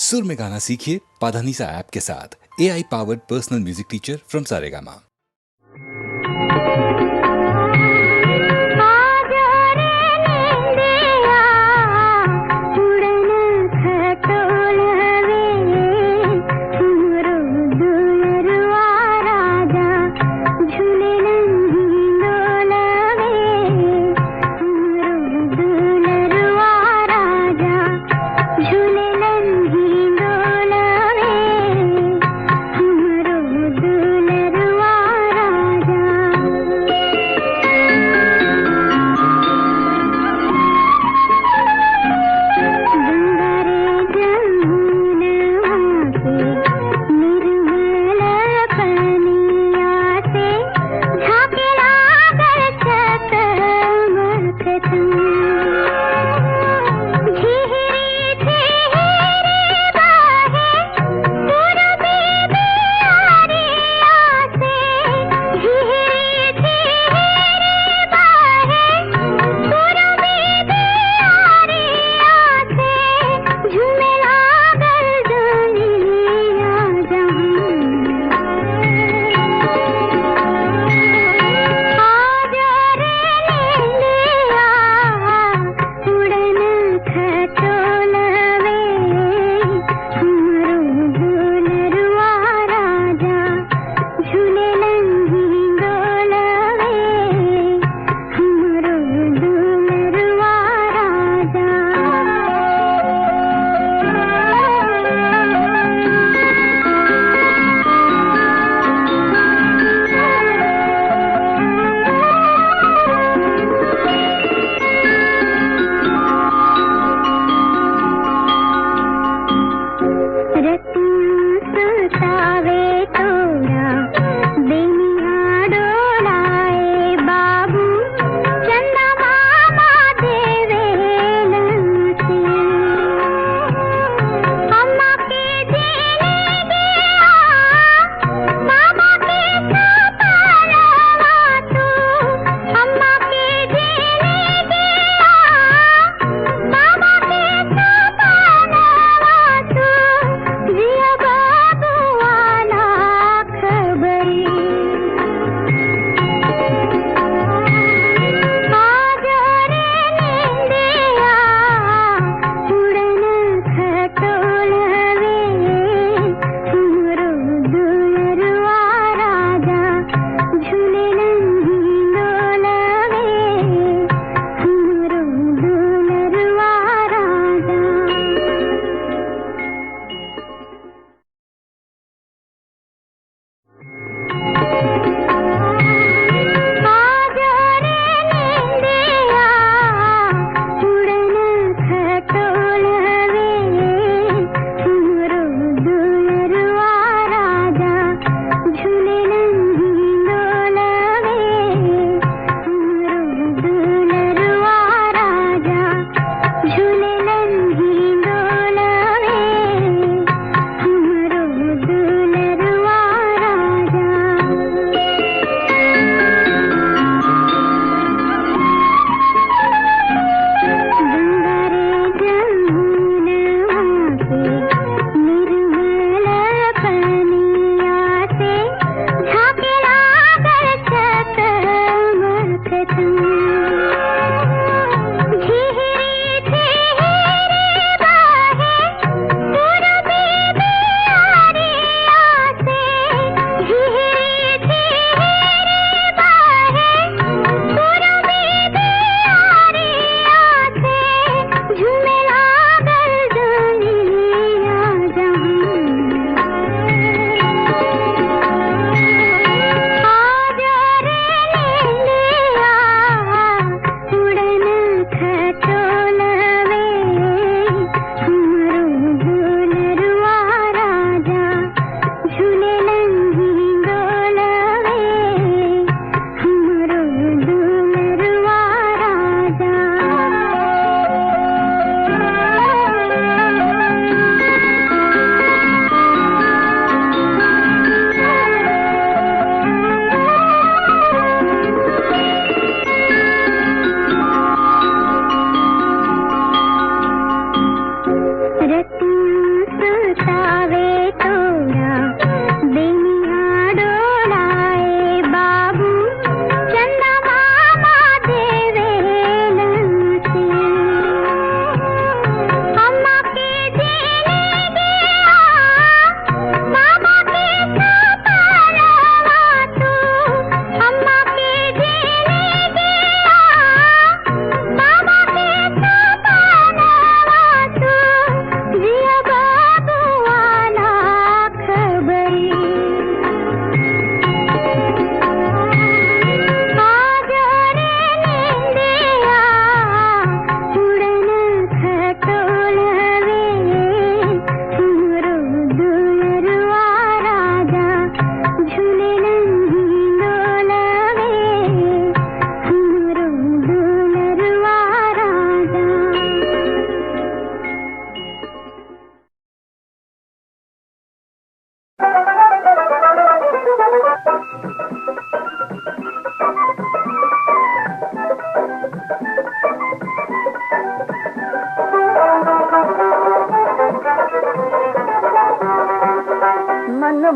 सुर में गाना सीखिए पाधानीसा ऐप के साथ। AI powered personal music teacher from Saregama.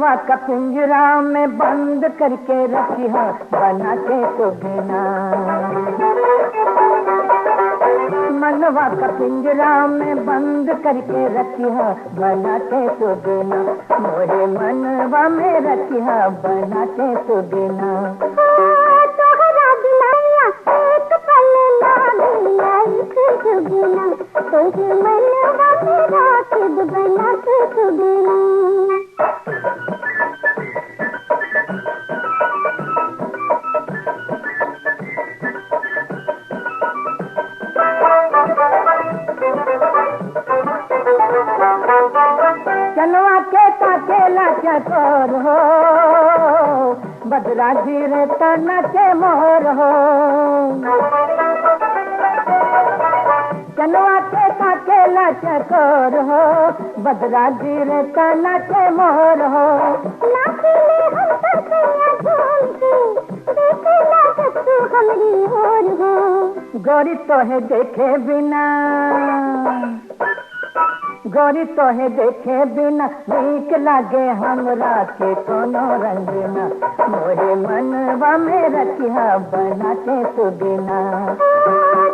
मनवा का पिंजरा में बंद करके रखी है बना के तो बिना। मनवा का पिंजरा में बंद करके रखी है बना के तो बिना। मोरे मनवा में रखी है बना के तो बिना। तोहरा बिनाया एक पल ना बिना तोहरे मनवा में राखी बना के तो बिना। चनवा के ताकेला चकोर हो बदरा धीरे तना के मोर हो। चनवा के ताकेला चकोर हो बदरा धीरे तना के मोर हो। नाचले हम तकिया झूमके देखे लागत तू हमरी ओर हो। गोरी तो है देखे बिना गोरी तो है देखे बिना नीक लागे हमरा के कोनो रंगना। मोरे मनवा में रखिया बना के तू बिना।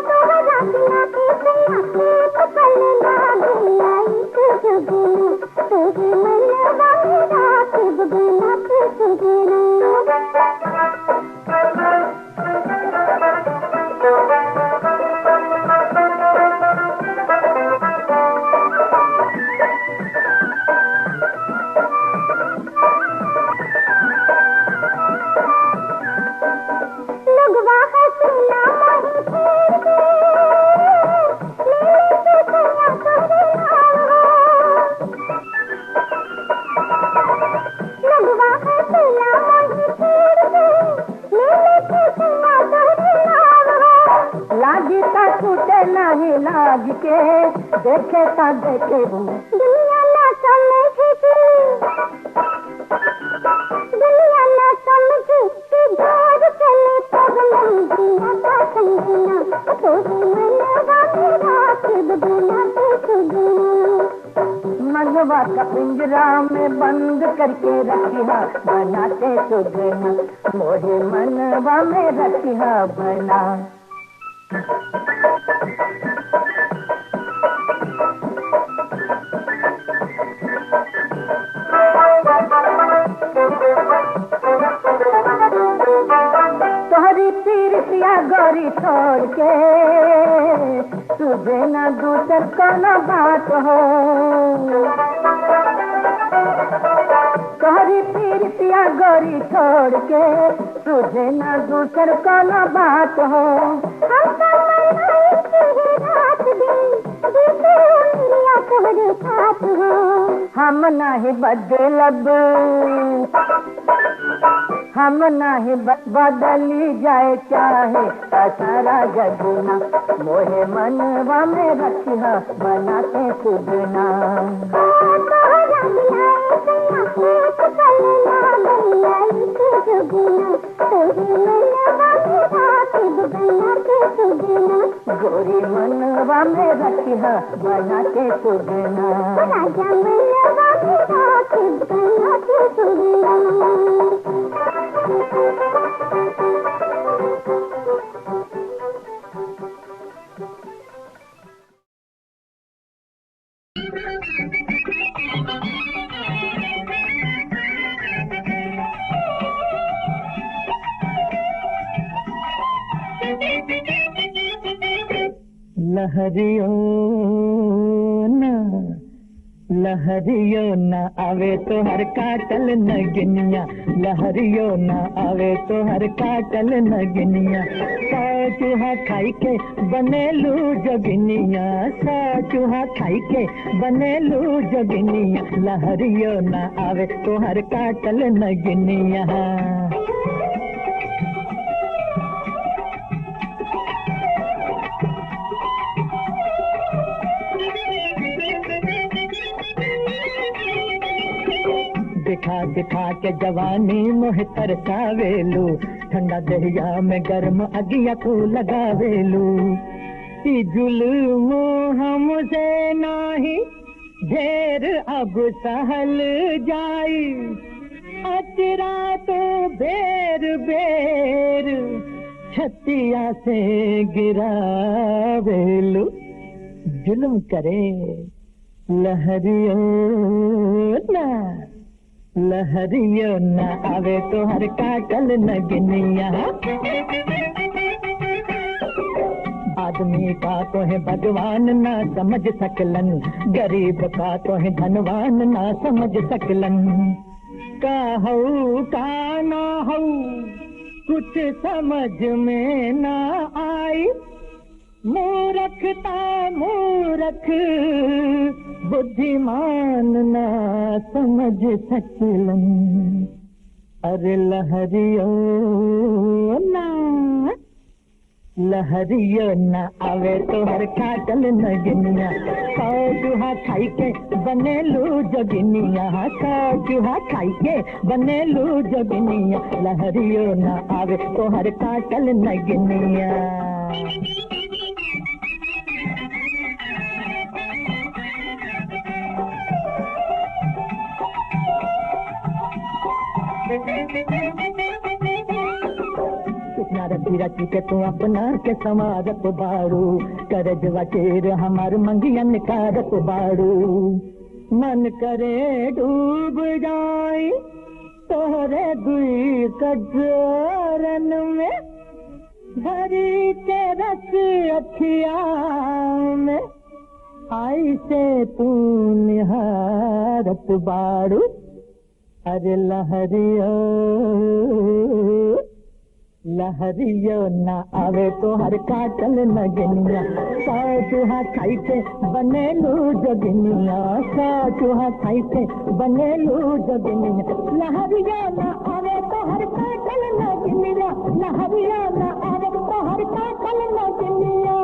तोहरा बिना एक पल ना बिना तोहरे मनवा में राखी बना के तू बिना। लाग के देखे ता देखे दुनिया ना समझे दुनिया ना समझे कि जोर चले पगलम दुनिया का संगना। तोरे मनवा में राखी बना के तू बिना। मनवा का पिंजरा में बंद करके रखिया बना के तू बिना। मोरे मनवा में रखिया बना। तोहरी पीरतिया गोरी छोड़ के तुझे ना दूसर कोनो बात हो। तोहरी पीरतिया गोरी छोड़ के तुझे ना दूसर कोनो बात हो। हम तो रात दिन तोहरे साथ हो। हम नहीं बदलब हम नहीं बदली जाए चाहे सारा जगना। मोहे मनवा में रखिया बना के तू बिना। गोरी मनवा में रखिया बना के तू बिना। राजा मनवा में राखी बना के तू बिना। लहरियो ना आवे तो हर काटल नगनिया। लहरियो ना आवे तो हर काटल नगनिया। सौ चूहा खाई के बनेलू जोगिनिया। सौ चूहा खाई के बनेलू जोगिनिया। लहरियो ना आवे तो हर काटल नगनिया। दिखा दिखा के जवानी मोह तरसावेलू। ठंडा दरिया में गर्म अगिया को लगावेलू। जुल्म हमसे नाही ढेर अब सहल जाई। अचरा तो बेर बेर छतिया से गिरावेलू जुल्म करे लहरियो ना लहरियो ना आवे तो हर काटल नगनिया आदमी का तो है भगवान ना समझ सकलन गरीब का तो है धनवान ना समझ सकलन का ना हो कुछ समझ में ना आई मूर्खता मूर्ख बुद्धिमान ना समझ सकलन अरे लहरियो ना लहरियो ना आवे तो हर काटल नगनिया सौ चूहा खाई के बनेलू जोगिनिया सौ चूहा खाई के बनेलू जोगिनिया लहरियो ना आवे तो हर काटल नगनिया कितना रति रति के तू अपना के समारत बाड़ू करजवा चेर हमार मंगियन कारत बाड़ू मन करे डूब जाई तोहरे दुई कजरन में भरी के रस अखिया में आई से तू निहारत बाड़ू अरे लहरियो लहरियो ना आवे तो हर काटल नगनिया सौ चूहा खाई के बनेलू जोगिनिया सौ चूहा खाई के बनेलू जोगिनिया लहरियो ना आवे तो हर काटल नगनिया लहरियो ना आवे तो हर काटल नगनिया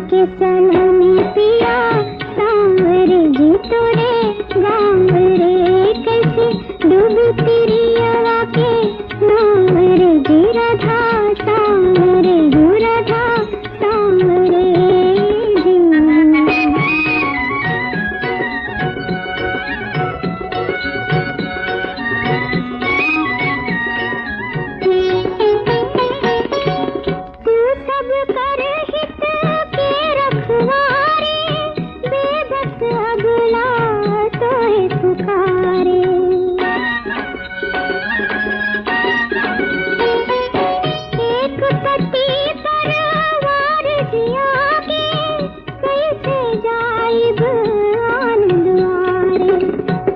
के सनमी पिया सांवरे जी तोरे गाँव रे कैसे डूब तेरी हवा के नाम रे जी राधा सांवरे जो राधा सांवरे जी तू सब कर हित के रखवारे बेबस अगला तो है पुकारे एक पति परवार जिया के कैसे जाइब आन दुआरे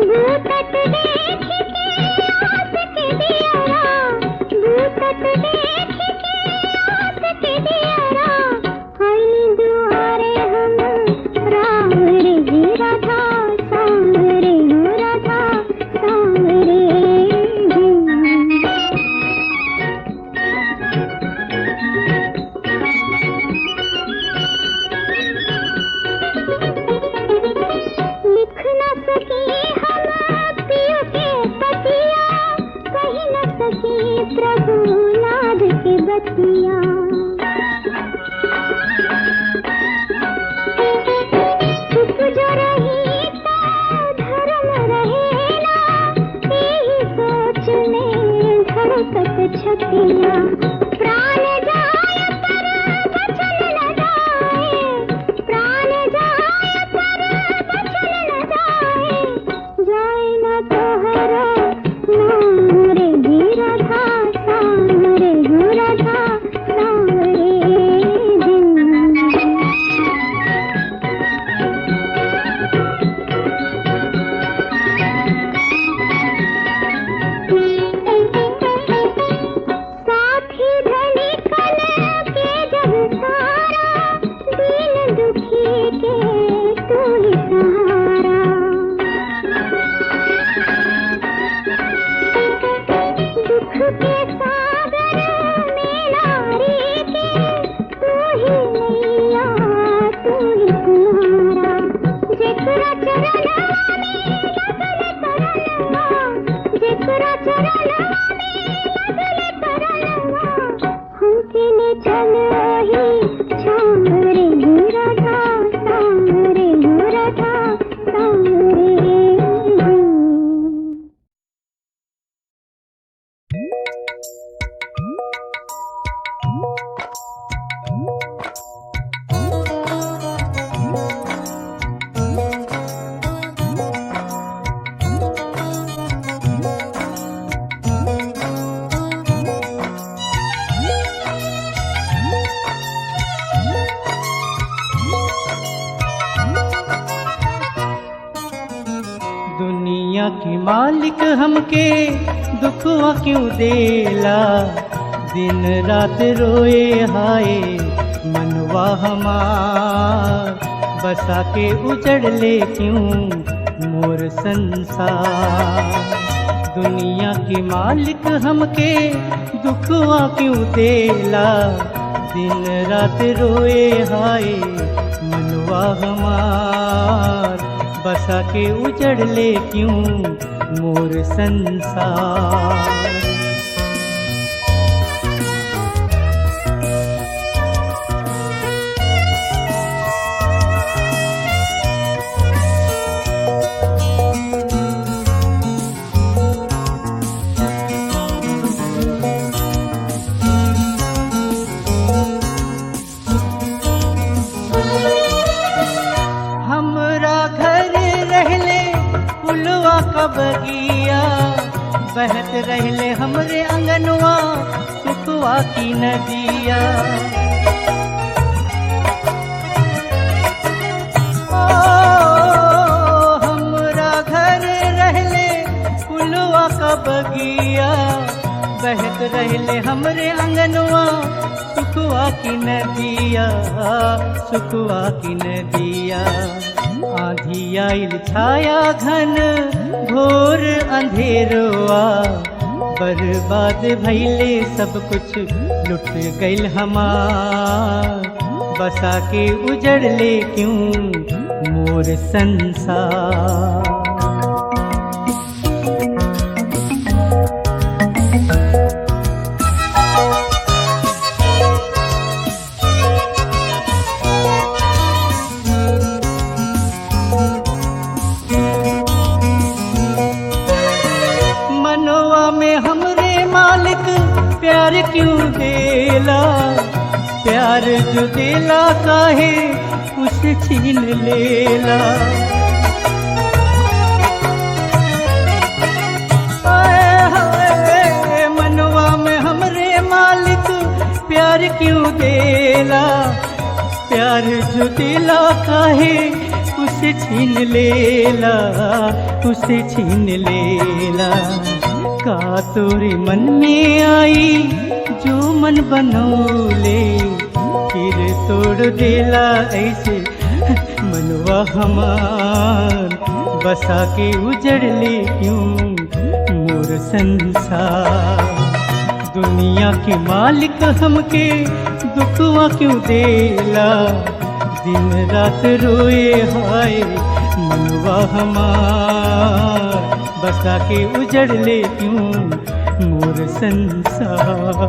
भूतत देख के आस के दियारा भूतत देख के आस के दियारा हई दुआरे हम राम रे जी राधा सांवरे हो राधा सांवरे जी लिख न सकी हम पियो के पतिया कही न सकी प्रभु नाद के बतिया चुप जो रही तो धर्म रहेला यही सोच में धड़कत छतिया प्राण जाए पर बचन न जाए प्राण जाए पर बचन न जाए जाए न तोहरा नाम रे जी राधा सांवरे हो राधा सांवरे जी साथी धड़कन के जब सारा दिल दुखी के तू ही सहारा दुख के सागर में नारी के तू ही नैया तू ही कुम्हारा जेकरा चरणवा में लगन करनवा जेकरा चरणवा दुनिया की मालिक हमके दुखवा क्यों देला, दिन रात रोए हाय मनवा हमार, बसा के उजड़ ले क्यों मोर संसार। दुनिया के मालिक हमके दुखवा क्यों देला, दिन रात रोए हाय मनवा हमार, बसा के उजड़ ले क्यों मोर संसार। बगिया बहत रहले हमरे अंगनवा सुखवा की नदिया। ओ हमरा घर रहले फुलवा का बगिया, बहत रहले हमरे अंगनवा सुखवा की नदिया, सुखवा की नदिया। आंधी आइल छाया घन घोर अंधेरवा, बर्बाद भइले सब कुछ लुट गइल हमार, बसा के उजड़ ले क्यों मोर संसार। प्यार क्यों देला, प्यार जो देला काहे उसे छीन लेला। हाय हाय मनवा में हमरे मालिक प्यार क्यों देला, प्यार जो देला काहे उसे छीन लेला, उसे छीन लेला। का तोरे मन में आई जो मन बनौले, फिर तोड़ देला ऐसे मनवा हमार, बसा के उजड़ ले क्यों मोर संसार। दुनिया के मालिक हमके दुखवा क्यों देला, दिन रात रोए हाय मनवा हमार, बसा के उजड़ ले क्यों मोर संसार।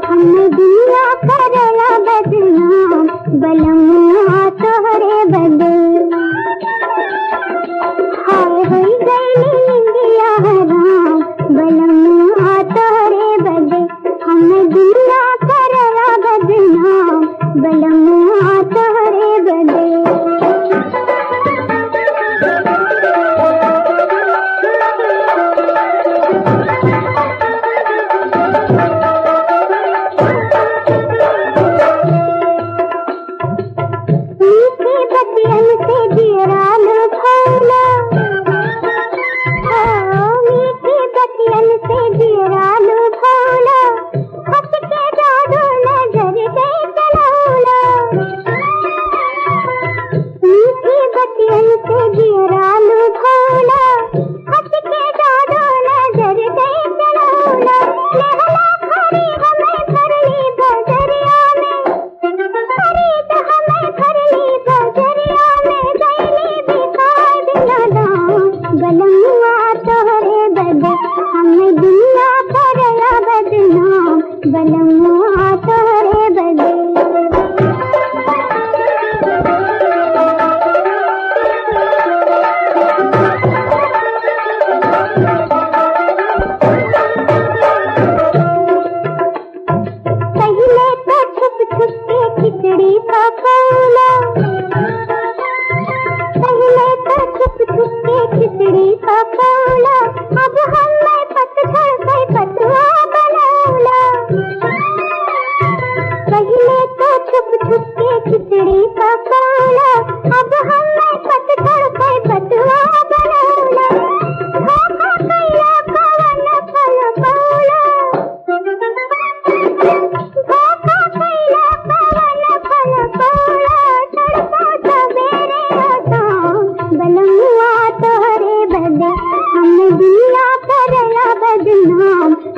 हमने दिया करला बदनाम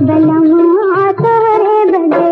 बलमुआ तोहरे बदे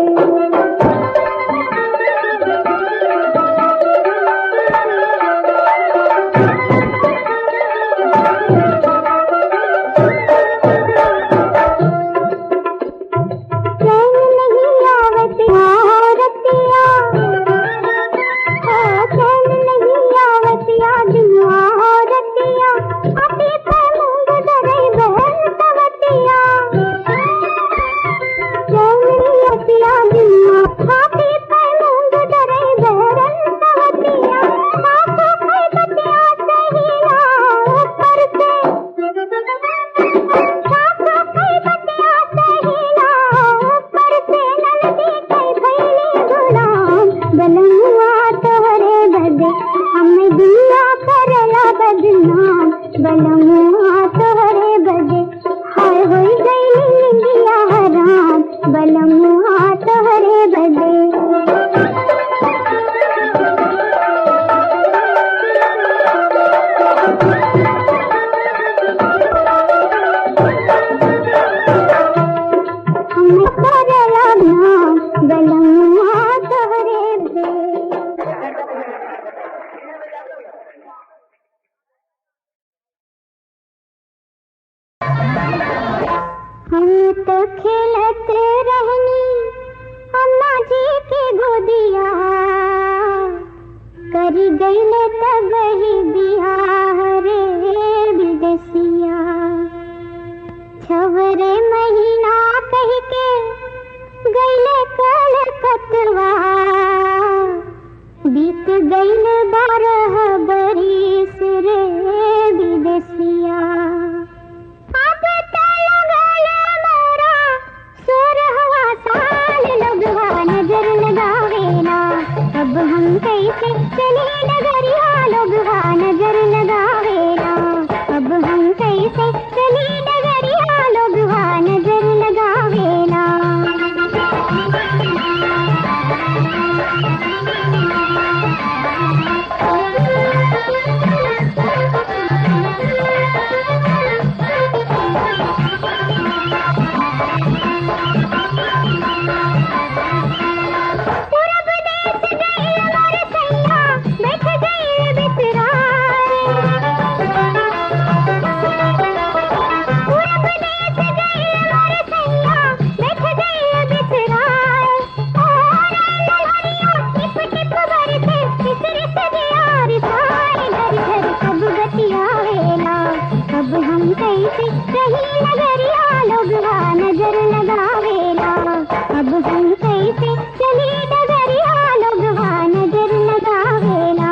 बलमुआ तोहरे बदे हाय होई गई निंदिया हराम बलमुआ तोहरे बदे हम तो खेलते रहनी अम्मा जी के गोदिया करी गईले तब ही बिहार रे विदेसिया छवरे महीना कह के गईले कलकतवा बीत गईले 12 बरिस रे विदेसिया अब हम कैसे चले डगरिया लोगवा नजर लगावेला अब हम कैसे चले डगरिया लोगवा नजर लगावेला अब हम कैसे सही नगरिया लोगवा नजर लगावेला अब हम कैसे चली नगरिया लोगवा नजर लगावेला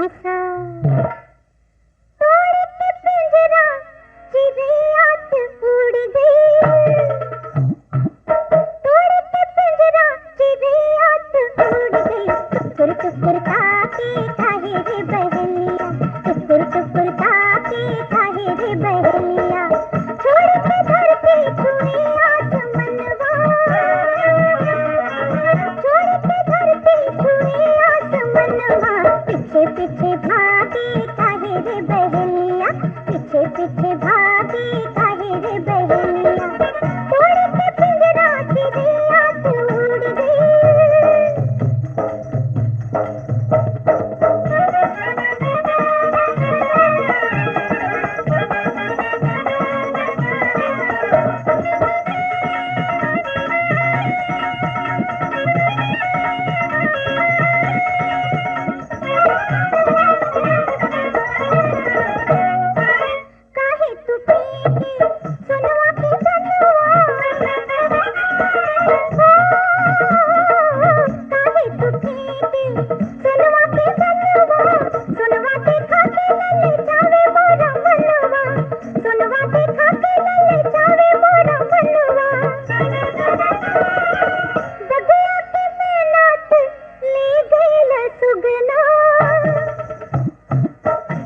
सा तोड़ के पिंजरा चिड़ियात उड़ गई, तोड़ के पिंजरा चिड़ियात उड़ गई। टुकुर टुकुर ताके काहे रे बहेलिया, टुकुर टुकुर ताके काहे रे बहेलिया। छोड़ के धरती छुए आसमनवा, छोड़ के धरती छुए आसमनवा। पीछे पीछे भागे काहे रे बहेलिया, पीछे पीछे भागे काहे रे बहेलिया। तोड़ के पिंजरा चिड़ियात उड़ गई। काहे तू पीके सुनवा के सनवा, काहे तू पीके सुनवा के सनवा। सुनवा के खाके लले जावे मोरा मनवा, सुनवा के खाके लले जावे मोरा मनवा। बगिया के मेहनत ले गइल सुगना,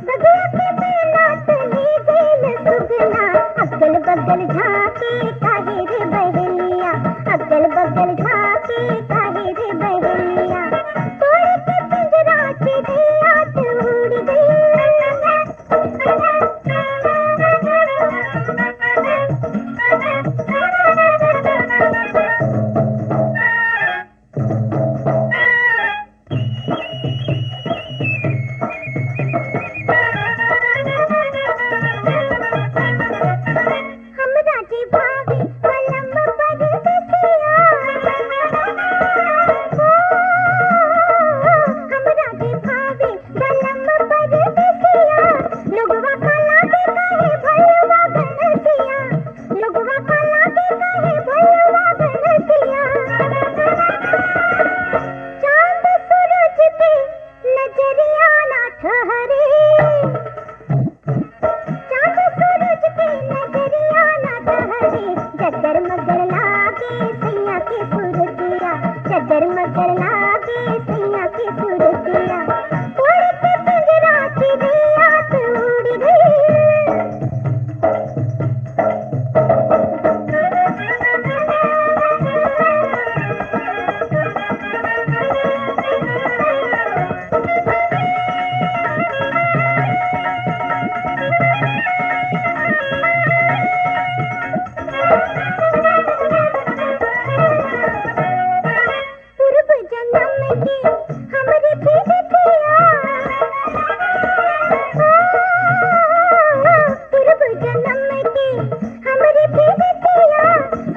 बगिया के मेहनत ले गइल सुगना। अगल बगल झाके काहे रे बहेलिया, अगल बगल झाके काहे रे बहेलिया। तोड़ के पिंजरा चिड़ियात उड़ गई। हमरा जी भाभी कलम परदेसिया, हमरा जी भाभी कलम परदेसिया। लोगवा काला के काहे भलवा गनसिया, लोगवा काला के काहे भलवा गनसिया। चांद सूरज पे नजरिया ना ठहरे, चांद सूरज पे नजरिया ना ठहरे। जगर मगर लागे सैया के सुरतिया, जगर मगर लागे सैया के सुरतिया। तोड़ के पिंजरा चिड़ियात उड़ गई। पूर्व जन्म की हमरी प्रीतिया, पूर्व जन्म की हमरी प्रीतिया।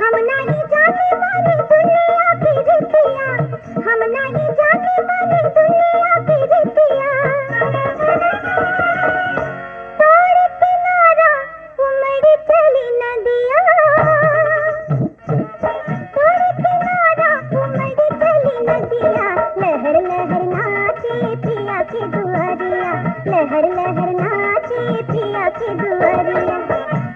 हम नहीं जाने माने दुनिया की रीतिया, हम नहीं जाने माने दुनिया की रीतिया। तोड़ किनारा उमड़ चली नदिया, तोड़ किनारा उमड़ चली नदिया। लहर लहर नाचे पिया के दुआरिया, लहर लहर नाचे पिया के दुआरिया।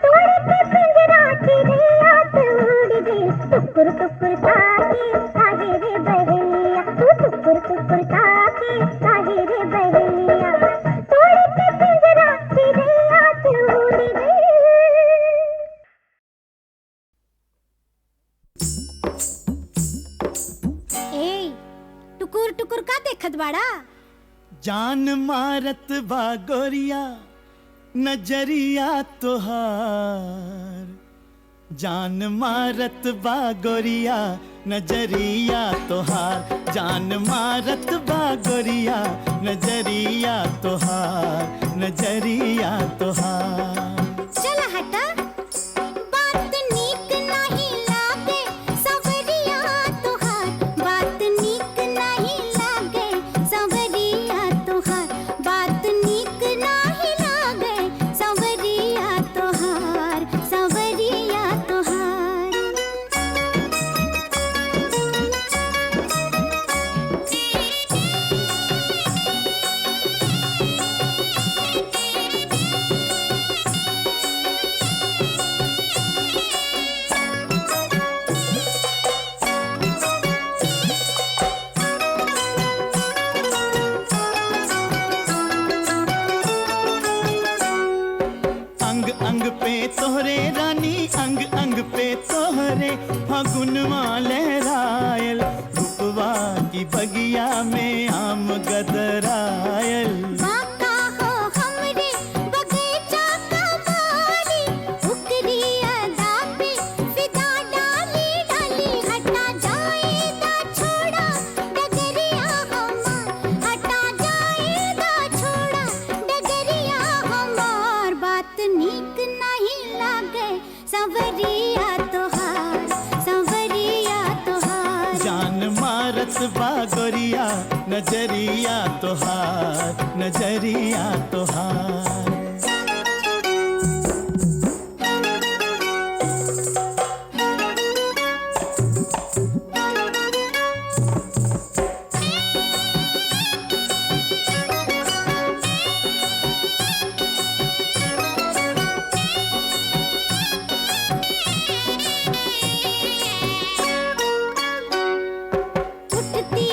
तोड़ के पिंजरा चिड़ियात उड़ गई। टुकुर टुकुर ताके काहे रे बहेलिया, तू टुकुर टुकुर ताके काहे रे बहेलिया। तोड़ के पिंजरा चिड़ियात उड़ गई। ए टुकुर टुकुर का देखत बाड़ा? जान मारत बा गोरिया नजरिया तोहार, जान मारत बा गोरिया नजरिया तोहार, जान मारत बा गोरिया नजरिया तोहार, नजरिया तोहार। चल हटा, बात नीक नहीं लागे सवरिया तोहार, बात नीक नहीं लागे सवरिया तोहार, बात नीक नहीं लागे सवरिया तोहार, सवरिया तोहार। अंग पे तोहरे रानी अंग अंग पे तोहरे फागुनवा लहरायल रूपवा की बगिया में आम गदरायल बाका हो हमरे बगीचा का बारी उकरी अदा पे फिदा डाली डाली हटा जाएगा छोड़ा डगरिया हमार हटा जाएगा छोड़ा डगरिया हमार बात नीक नहीं लागे संवरिया तोहार जान मारत बागोरिया नजरिया तोहार उठती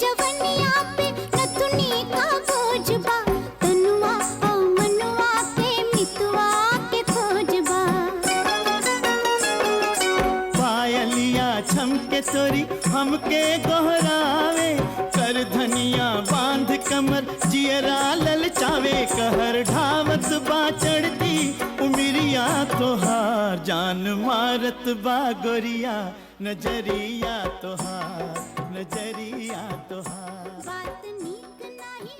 जवनिया पे नथुनी का बोझबा तनुआ ओ मनुआ के मितुआ के खोजबा पायलिया छमके तोरी हमके गोहरावे कर धनिया बांध कमर जियरा ललचावे कहर ढावत बा चढ़ती उमिरिया तोहार जान मारत बा गोरिया नजरिया तोहार बात नीक नहीं